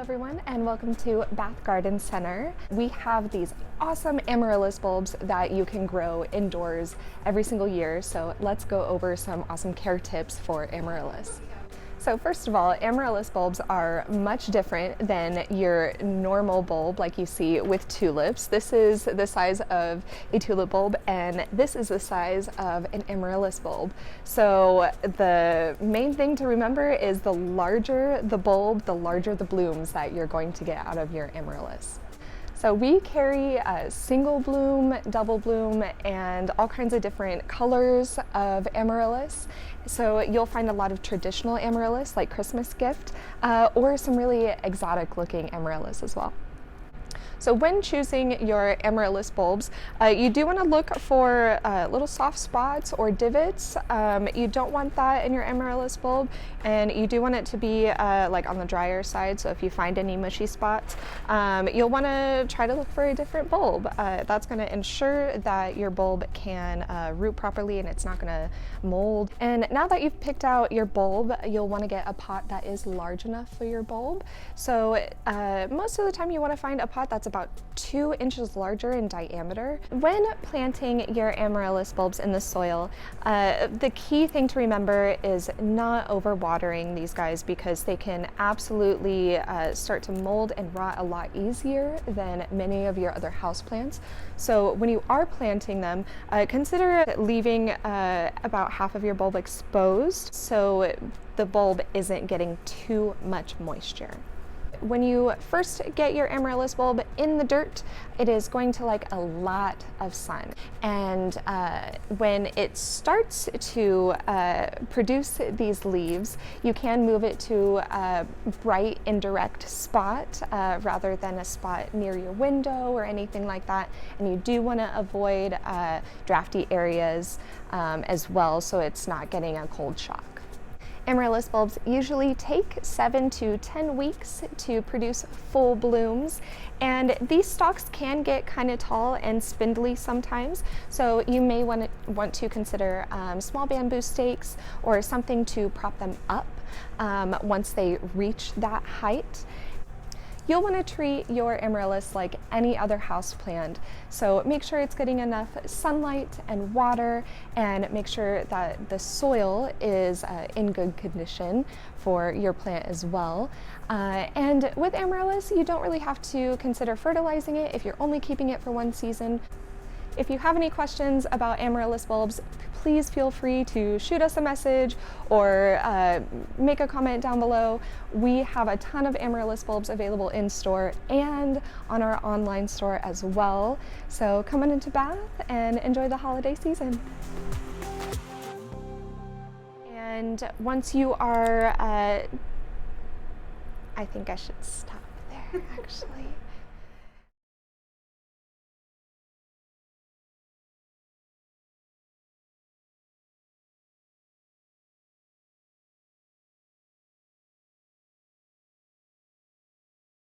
everyone, and welcome to Bath Garden Center. We have these awesome Amaryllis bulbs that you can grow indoors every single year, so let's go over some awesome care tips for Amaryllis. So first of all, Amaryllis bulbs are much different than your normal bulb like you see with tulips. This is the size of a tulip bulb, and this is the size of an Amaryllis bulb. So the main thing to remember is the larger the bulb, the larger the blooms that you're going to get out of your Amaryllis. So we carry a single bloom, double bloom, and all kinds of different colors of Amaryllis. So you'll find a lot of traditional Amaryllis like Christmas gift, or some really exotic looking Amaryllis as well. So when choosing your Amaryllis bulbs, you do want to look for little soft spots or divots. You don't want that in your Amaryllis bulb, and you do want it to be like on the drier side. So if you find any mushy spots, you'll want to try to look for a different bulb. That's going to ensure that your bulb can root properly and it's not going to mold. And now that you've picked out your bulb, you'll want to get a pot that is large enough for your bulb. So most of the time you want to find a pot that's about 2 inches larger in diameter. When planting your Amaryllis bulbs in the soil, the key thing to remember is not overwatering these guys, because they can absolutely start to mold and rot a lot easier than many of your other houseplants. So when you are planting them, consider leaving about half of your bulb exposed so the bulb isn't getting too much moisture. When you first get your Amaryllis bulb in the dirt, it is going to like a lot of sun. And when it starts to produce these leaves, you can move it to a bright indirect spot rather than a spot near your window or anything like that. And you do want to avoid drafty areas as well, so it's not getting a cold shock. Amaryllis bulbs usually take 7 to 10 weeks to produce full blooms, and these stalks can get kind of tall and spindly sometimes, so you may want to consider small bamboo stakes or something to prop them up once they reach that height. You'll want to treat your Amaryllis like any other houseplant, so make sure it's getting enough sunlight and water, and make sure that the soil is in good condition for your plant as well. And with Amaryllis, you don't really have to consider fertilizing it if you're only keeping it for one season. If you have any questions about Amaryllis bulbs, please feel free to shoot us a message or make a comment down below. We have a ton of Amaryllis bulbs available in store and on our online store as well. So come on into Bath and enjoy the holiday season. And once you are, I think I should stop there actually.